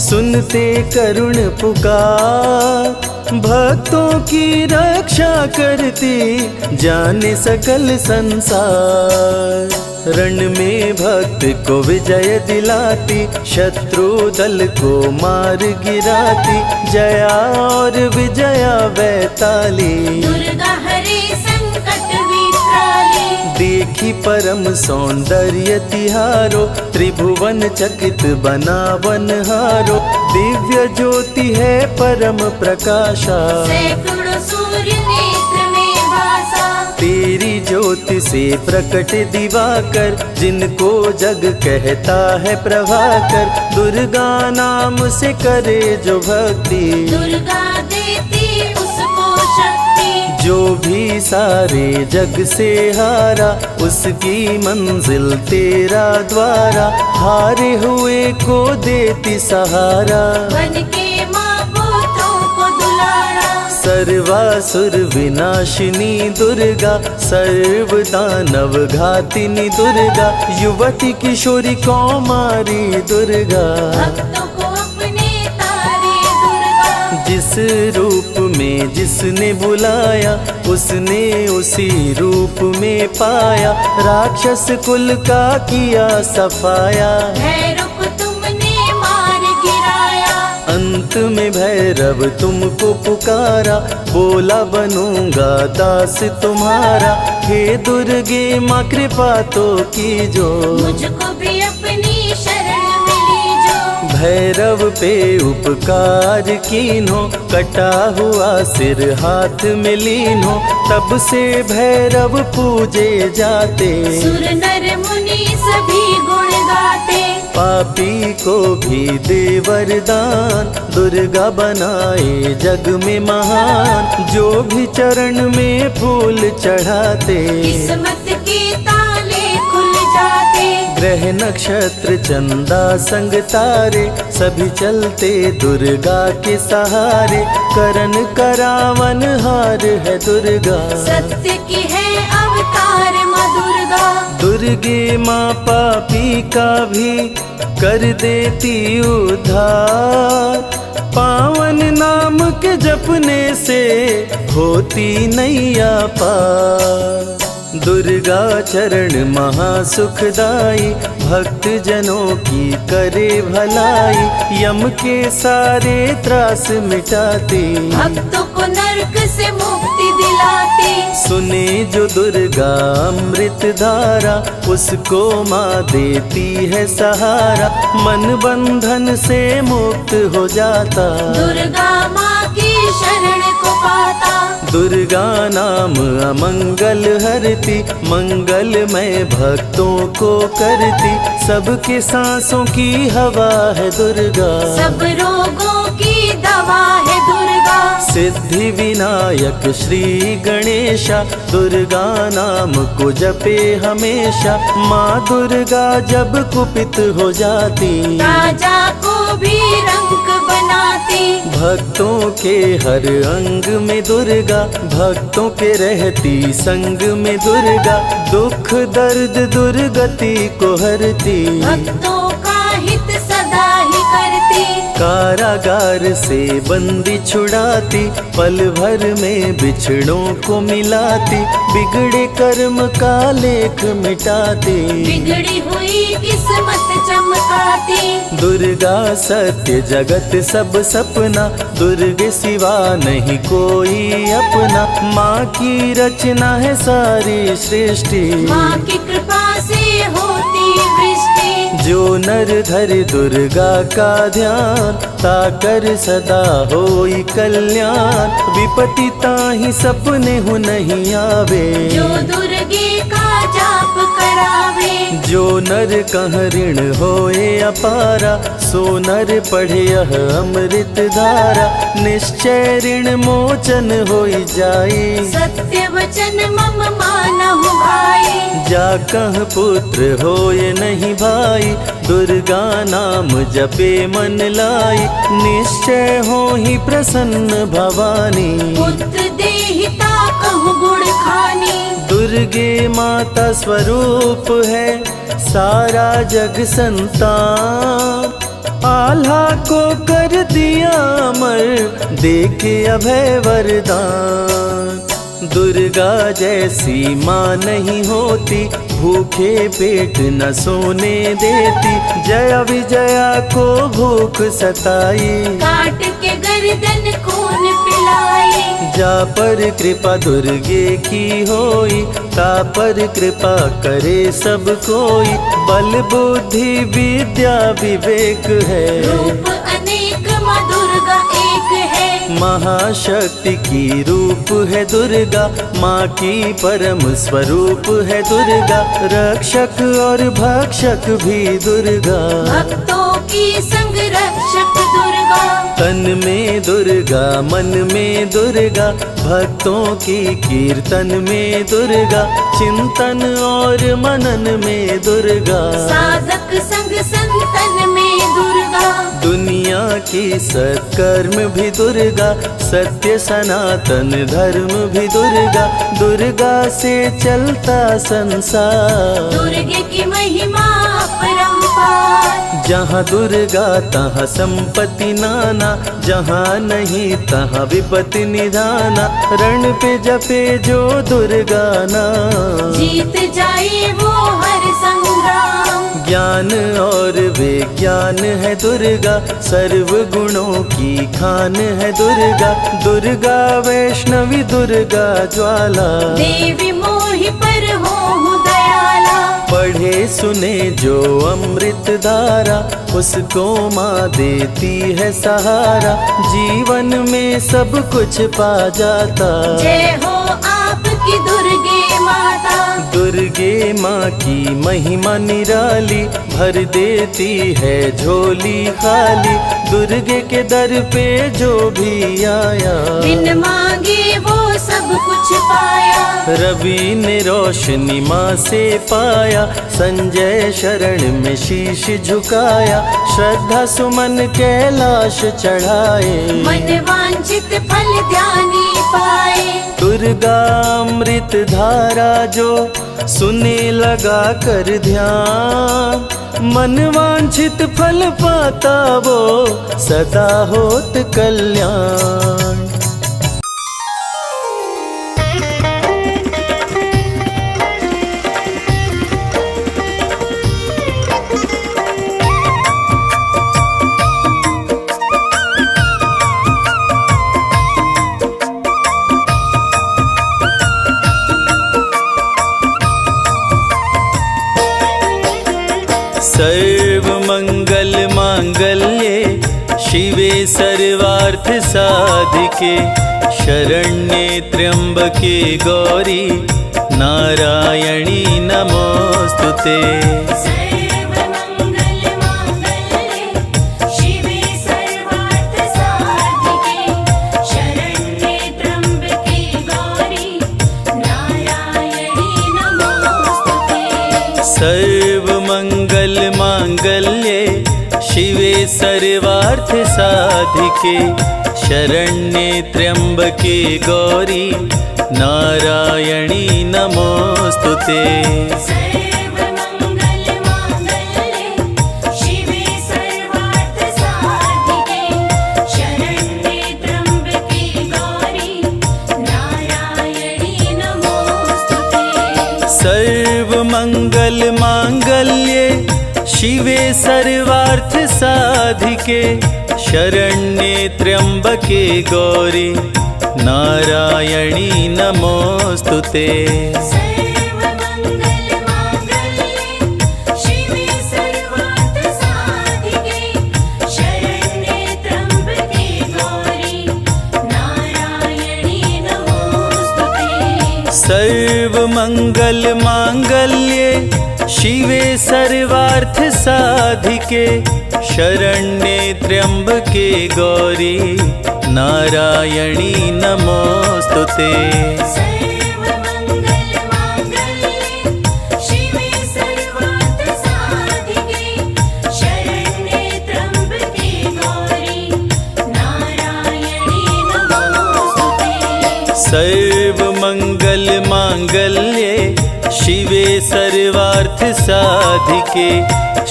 सुनते करुण पुकार। भक्तों की रक्षा करती, जाने सकल संसार। रण में भक्त को विजय दिलाती, शत्रु दल को मार गिराती। जया और विजया वैताली, दुर्गा हरे संकट वित्राली। देखी परम सौंदर्य तिहारो, त्रिभुवन चकित बनावन हारो। दिव्य ज्योति है परम प्रकाशा, सैकड़ों सूर्य नेत्र में भासा। तेरी ज्योति से प्रकट दिवाकर, जिनको जग कहता है प्रभाकर। दुर्गा नाम से करे जो भक्ति, दुर्गा देती उसको शक्ति। जो भी सारे जग से हारा, उसकी मंजिल तेरा द्वारा। हारे हुए को देती सहारा, बन के माँ पुत्रों को दुलारा। सर्वासुर विनाशिनी दुर्गा, सर्व दानव घातिनी दुर्गा। युवती किशोरी कौमारी दुर्गा, भक्तों को अपने तारे दुर्गा। जिस रूप में जिसने बुलाया, उसने उसी रूप में पाया। राक्षस कुल का किया सफाया, भैरव तुमने मार गिराया। अंत में भैरव तुमको पुकारा। बोला बनूंगा दास तुम्हारा। हे दुर्गे माँ कृपा तो कीजो, मुझको भी अपनी शरण में लीजो। भैरव पे उपकार कीन्हो, कटा हुआ सिर हाथ में लीन्हो। तब से भैरव पूजे जाते, सुर नर मुनि सभी गुण गाते। पापी को भी दे वरदान, दुर्गा बनाए जग में महान। जो भी चरण में फूल चढ़ाते, किस्मत के ताले खुल जाते। ग्रह नक्षत्र चंदा संग तारे, सभी चलते दुर्गा के सहारे। करन करावन हार है दुर्गा, सत्य की है अवतार माँ दुर्गा। दुर्गे माँ पापी का भी कर देती उद्धार। पावन नाम के जपने से होती नैया पार। दुर्गा चरण महासुखदाई, भक्त जनों की करे भलाई। यम के सारे त्रास मिटाती, भक्तों को नरक से मुक्ति दिलाती। सुने जो दुर्गा अमृत धारा, उसको माँ देती है सहारा। मन बंधन से मुक्त हो जाता, दुर्गा माँ की शरण को पाता। दुर्गा नाम अमंगल हरती, मंगलमय भक्तों को करती। सबके सांसों की हवा है दुर्गा, सब रोगों की दवा है दुर्गा। सिद्धि विनायक श्री गणेशा, दुर्गा नाम को जपे हमेशा। माँ दुर्गा जब कुपित हो जाती, राजा को भी रंग बनाती। भक्तों के हर अंग में दुर्गा, भक्तों के रहती संग में दुर्गा। दुख दर्द दुर्गति को हरती, भक्तों का हित सदा ही करती। कारागार से बंदी छुड़ाती, पल भर में बिछड़ों को मिलाती, बिगड़े कर्म का लेख मिटाती, बिगड़ी हुई किस्मत चमकाती। दुर्गा सत्य जगत सब सपना, दुर्गे सिवा नहीं कोई अपना। माँ की रचना है सारी सृष्टि, माँ की कृपा से होती वृष्टि। जो नर धरे दुर्गा का ध्यान, ताकर सदा होई कल्याण। विपत्ति ताहि सपने हो नहीं आवे, जो दुर्गे का जाप करावे। जो नर कह ऋण होए अपारा, सो नर पढ़े यह अमृत धारा। निश्चय ऋण मोचन होई जाई, सत्य वचन मम मानहु भाई। जा कह पुत्र होए नहीं भाई, दुर्गा नाम जपे मन लाई। निश्चय हो ही प्रसन्न भवानी, पुत्र देहिता कहु गुण खानी। दुर्गे माता स्वरूप है सारा जग संतान। आल्हा को कर दिया अमर, देके अभय वरदान। दुर्गा जैसी माँ नहीं होती, भूखे पेट न सोने देती। जया विजया को भूख सताई, काट के गर्दन खून पिलाई। जा पर कृपा दुर्गे की होई, ता पर कृपा करे सब कोई। बल बुद्धि विद्या विवेक है, रूप अनेक माँ दुर्गा एक है। महाशक्ति की रूप है दुर्गा, माँ की परम स्वरूप है दुर्गा। रक्षक और भक्षक भी दुर्गा, भक्तों की संग रक्षक दुर्गा। तन में दुर्गा मन में दुर्गा, भक्तों की कीर्तन में दुर्गा। चिंतन और मनन में दुर्गा, साधक संग संतन में दुर्गा। दुनिया की सत्कर्म भी दुर्गा, सत्य सनातन धर्म भी दुर्गा। दुर्गा से चलता संसार, दुर्गे की महिमा अपरंपार। जहाँ दुर्गा तहाँ संपत्ति नाना, जहाँ नहीं तहाँ विपत्ति निधाना। रण पे जपे जो दुर्गा नाम, जीत जाए वो हर संग्राम। ज्ञान और विज्ञान है दुर्गा, सर्व गुणों की खान है दुर्गा। दुर्गा वैष्णवी दुर्गा ज्वाला, देवी मोहि पर हो दयाला। पढ़े सुने जो अमृत धारा, उसको माँ देती है सहारा। जीवन में सब कुछ पा जाता, जय हो आपकी दुर्गे माता। दुर्गे माँ की महिमा निराली, भर देती है झोली खाली। दुर्गे के दर पे जो भी आया, बिन मांगे वो सब कुछ पाया। रवि ने रोशनी माँ से पाया, संजय शरण में शीश झुकाया। श्रद्धा सुमन कैलाश चढ़ाए, मन वांछित फल ध्यानी पाए। दुर्गा अमृत धारा जो सुने लगा कर ध्यान। मन वांछित फल पाता वो, सदा होत कल्याण। सर्व मंगल मांगल्ये शिवे सर्वार्थ साधिके। शरण्ये त्र्यंबके गौरी नारायणी नमोस्तुते। सर्वमंगल मांगल्ये शिवे सर्वार्थ साधिके। शरण्ये त्र्यंबके गौरी नारायणी नमोस्तुते। सर्व मंगल मांगल्ये शिवे सर्वार्थ साधिके। शरण्ये त्र्यंबके गौरी नारायणी नमोस्तुते। सर्वमंगल मांगल्ये शिवे सर्वार्थ साधिके। सर्वमंगल मांगल्ये शिवे सर्वार्थ साधिके शरण्ये त्र्यंबके गौरी नारायणी नमोस्तुते। सर्वमंगलमांगल्ये शिवे सर्वार्थ साधिके शरण्ये त्र्यंबके गौरी नारायणी नमोस्तुते। सर्वमंगल मांगल्ये शिवे सर्वार्थ साधिके शरण्ये त्र्यंबके गौरी नारायणी नमोस्तुते। सर्वमंगलमांगल्ये शिवे सर्वार्थ साधिके शरण्ये त्र्यंबके गौरी नारायणी नमोस्तुते। सर्वमंगल मांगल्ये शिवे सर्वार्थ साधिके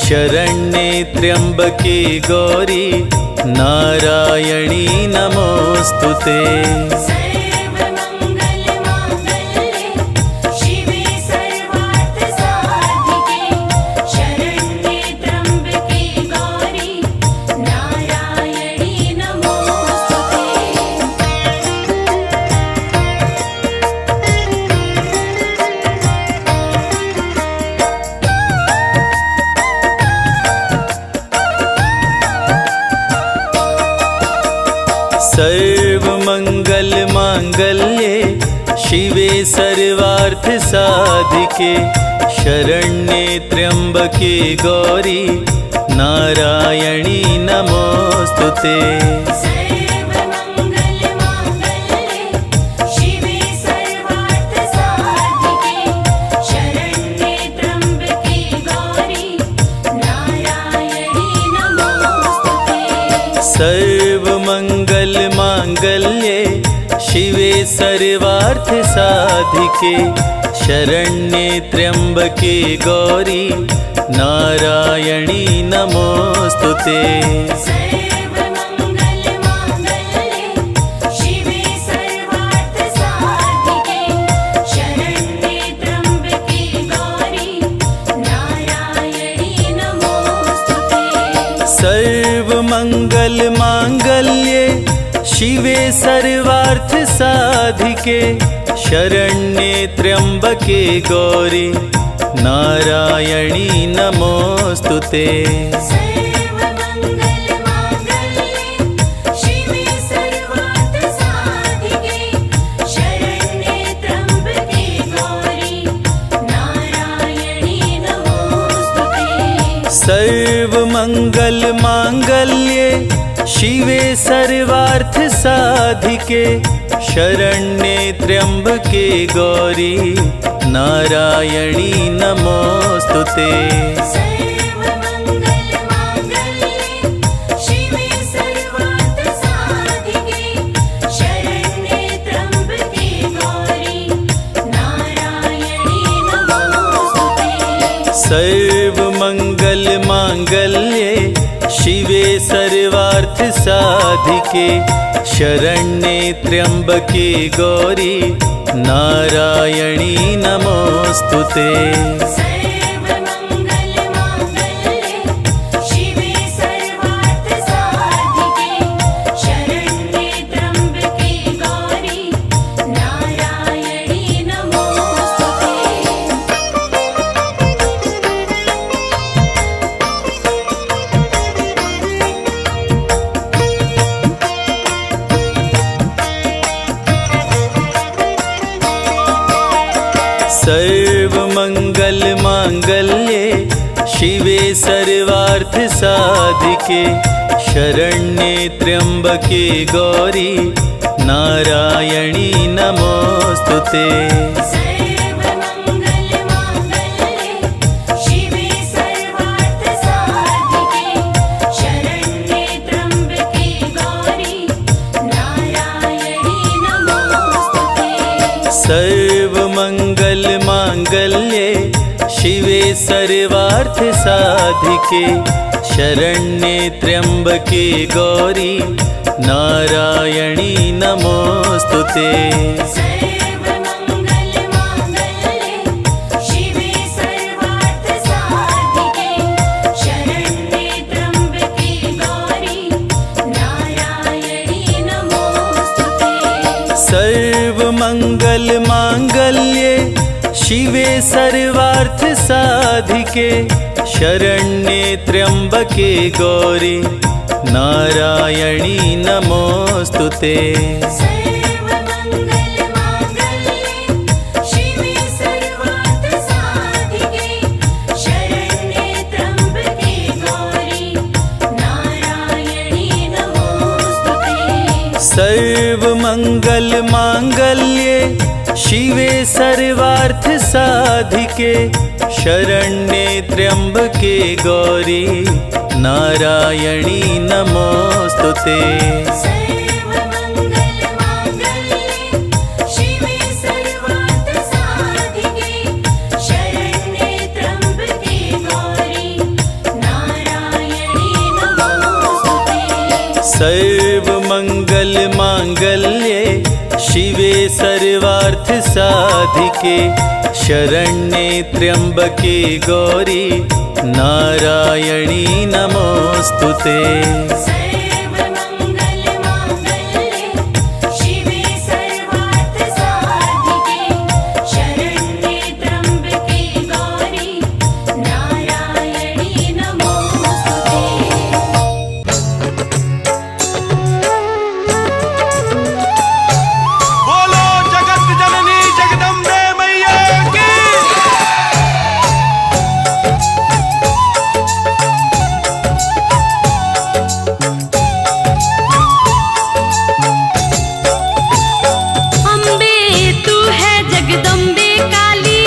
शरण्ये त्र्यंबके गौरी नारायणी नमोस्तुते। सर्वमंगलमांगल्ये शिवे सर्वार्थ साधिके शरण्ये त्र्यंबके गौरी नारायणी नमोस्तुते। सर्वमंगल मांगल्ये शिवे सर्वार्थ साधिके शरण्ये त्र्यंबके गौरी नारायणी नमोस्तुते। सर्वमंगलमांगल्ये शिवे सर्वार्थ साधिके शरण्ये त्र्यंबके गौरी नारायणी नमोस्तुते। सर्वमंगल मांगल्ये शिवे सर्वार्थ साधिके शरण्ये त्र्यंबके गौरी नारायणी नमोस्तुते। सर्वमंगलमांगल्ये शिवे सर्वार्थ साधिके शरण्ये त्र्यंबके गौरी नारायणी नमोस्तुते। सर्वमंगल मांगल्ये शिवे सर्वार्थ साधिके शरण्ये त्र्यंबके गौरी नारायणी नमोस्तुते। सर्वमंगलमांगल्ये शिवे सर्वार्थ साधिके शरण्ये त्र्यंबके गौरी नारायणी नमोस्तुते। सर्वमंगल मांगल्ये शिवे सर्वार्थ साधिके शरण्ये त्र्यंबके गौरी नारायणी नमोस्तुते। सर्वमंगलमांगल्ये शिवे सर्वार्थ साधिके शरण्ये त्र्यंबके गौरी नारायणी नमोस्तुते। सर्वमंगल मांगल्ये शिवे सर्वार्थ साधिके शरण्ये त्र्यंबके गौरी नारायणी नमोस्तुते। सर्वमंगलमांगल्ये शिवे सर्वार्थ साधिके शरण्ये त्र्यंबके गौरी नारायणी नमोस्तुते। सर्वमंगल मांगल्ये शिवे सर्वार्थ साधिके शरण्ये त्र्यंबके गौरी नारायणी नमोस्तुते। सर्वमंगलमांगल्ये शिवे सर्वार्थ साधिके शरण्ये त्र्यंबके गौरी नारायणी नमोस्तुते। सर्वमंगल मांगल्ये शिवे सर्वार्थ साधिके शरण्ये त्र्यंबके गौरी नारायणी नमोस्तुते। सर्वमंगलमांगल्ये शिवे मंगल मांगल्ये शिवे सर्वार्थ साधिके शरण्ये त्र्यंबके गौरी नारायणी नमोस्तुते। सर्वमङ्गलमाङ्गल्ये शिवे सर्वार्थसाधिके शरण्ये त्र्यम्बके गौरी नारायणी नमोस्तुते। सर्वमंगल मांगल्ये शिवे सर्वार्थ साधिके शरण्ये त्र्यंबके गौरी नारायणी नमोस्तुते। सर्वमङ्गलमाङ्गल्ये शिवे सर्वार्थसाधिके शरण्ये त्र्यम्बके गौरी नारायणी नमोस्तुते। सर्वमंगल मांगल्ये शिवे सर्वार्थ साधिके शरण्ये त्र्यंबके गौरी नारायणी नमोस्तुते। सर्वमङ्गलमाङ्गल्ये शिवे सर्वार्थसाधिके शरण्ये त्र्यम्बके गौरी नारायणी नमोस्तुते। बोलो जगत जननी जगदम्बे मैया की। अम्बे तू है जगदम्बे काली,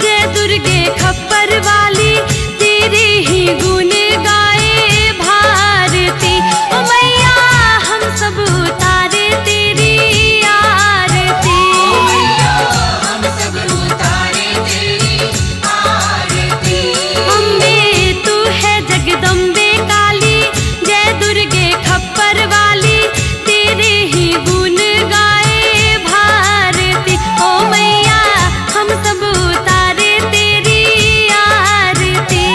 जय दुर्गे खप्पर वाली, तेरे ही गुण गाए भारती। ओ मैया हम सब उतारे तेरी आरती। अम्बे तू है जगदम्बे काली, जय दुर्गे खप्पर वाली, तेरे ही गुण गाए भारती। ओ मैया हम सब उतारे तेरी आरती।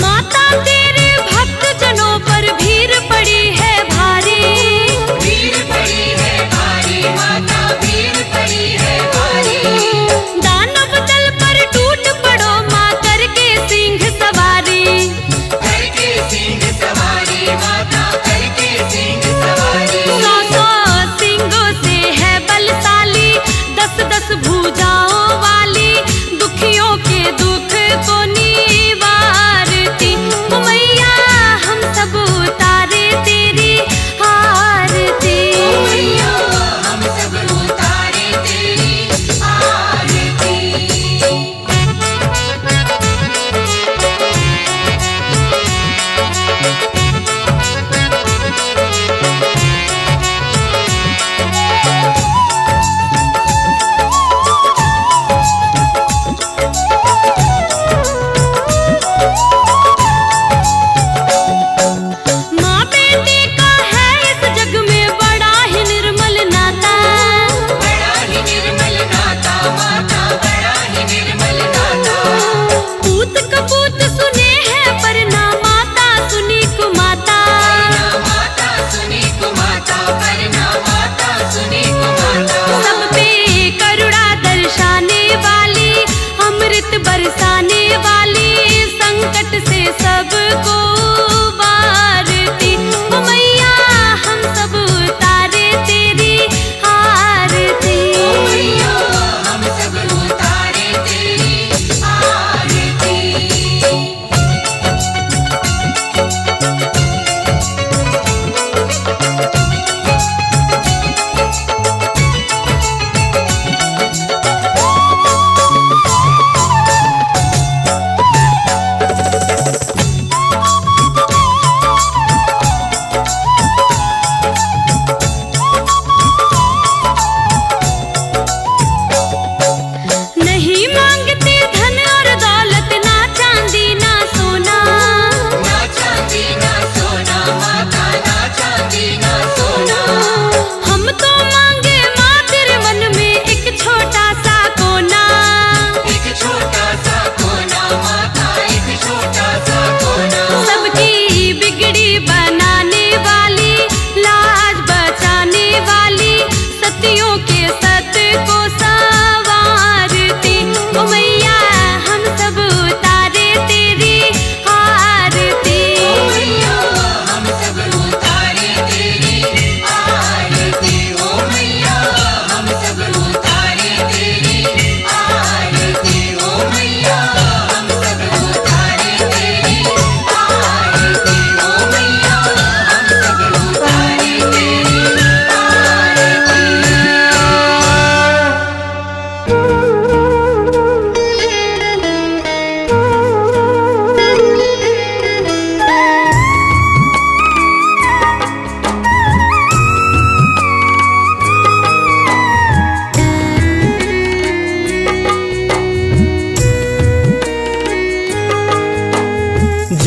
माता तेरे भक्त जनों पर भीड़ पड़ी है भारी। दानव दल पर टूट पड़ो माँ करके सिंह सवारी। सौ सिंगों से है बलशाली, 10 भुजाओं वाली, दुखियों के दुख को निवारती। ओ मैया हम सब उतारे तेरी आरती। माँ बेटे का है इस जग में बड़ा ही निर्मल नाता। पूत कपूत सुने हैं पर ना माता सुनी कुमाता। सब पे करुणा दर्शाने वाली, अमृत बरसाने वाली, संकट से सबको उबारती। ओ मैया हम सब उतारे तेरी आरती।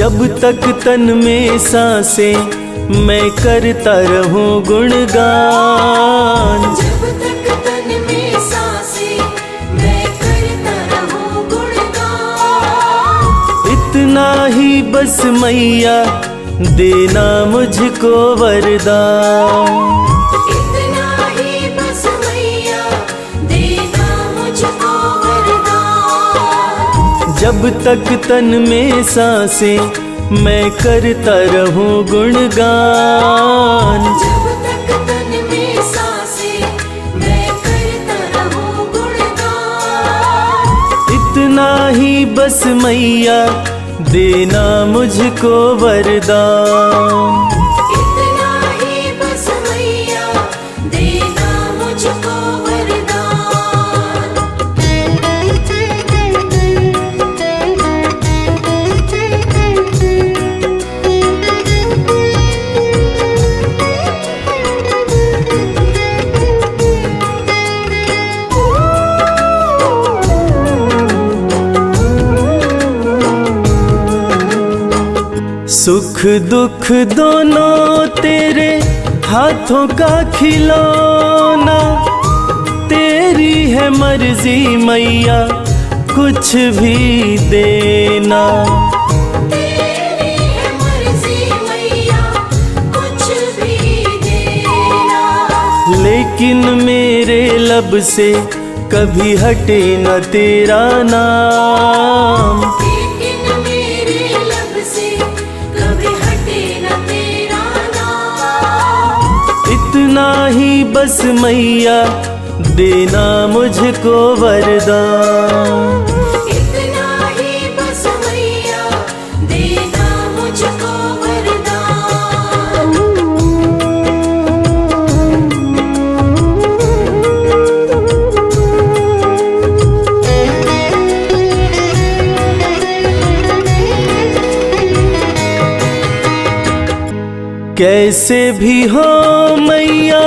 जब तक तन में सांसें मैं करता रहूं गुणगान। जब तक तन में सांसें मैं करता रहूं गुणगान। इतना ही बस मैया देना मुझको वरदान। इतना ही बस मैया देना मुझको वरदान। जब तक तन में सांसें मैं करता रहूं गुणगान। जब तक तन में सांसें मैं करता रहूं गुणगान। इतना ही बस मैया देना मुझको वरदान। इतना ही बस मैया देना मुझको वरदान। सुख दुख दोनों तेरे हाथों का खिलौना। तेरी है मर्जी मैया कुछ भी देना। तेरी है मर्जी मैया कुछ भी देना। लेकिन मेरे लब से कभी हटे न तेरा नाम। लेकिन मेरे लब से कभी हटे न तेरा नाम। इतना ही बस मैया देना मुझको वरदान। इतना ही बस मैया देना मुझको वरदान। कैसे भी हो मैया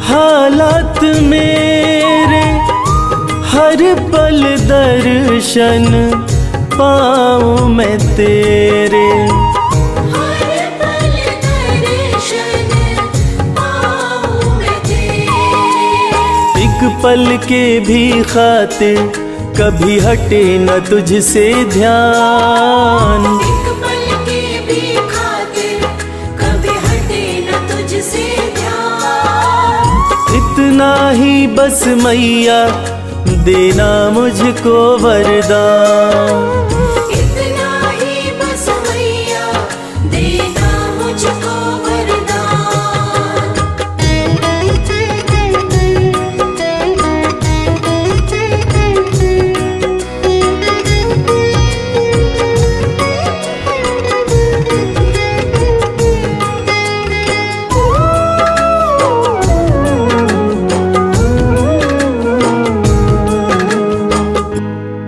हालात मेरे, हर पल दर्शन पाऊं मैं तेरे। हर पल दर्शन पाऊं मैं तेरे। एक पल के भी खातिर कभी हटे न तुझसे ध्यान। एक पल के भी खातिर कभी हटे न तुझसे ध्यान। इतना ही बस मैया देना मुझको वरदान। इतना ही बस मैया देना मुझको वरदान।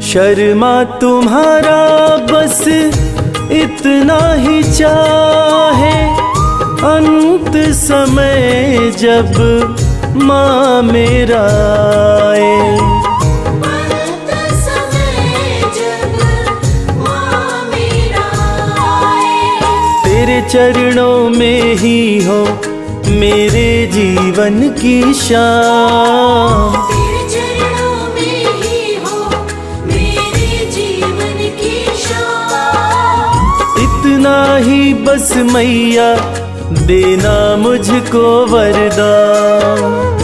शर्मा तुम्हारा बस इतना ही चाहे, अंत समय जब माँ मेरा आए। अंत समय जब माँ मेरा आए। तेरे चरणों में ही हो मेरे जीवन की शाम। तेरे चरणों में ही हो मेरे जीवन की शाम। इतना ही बस मैया देना मुझको वरदान।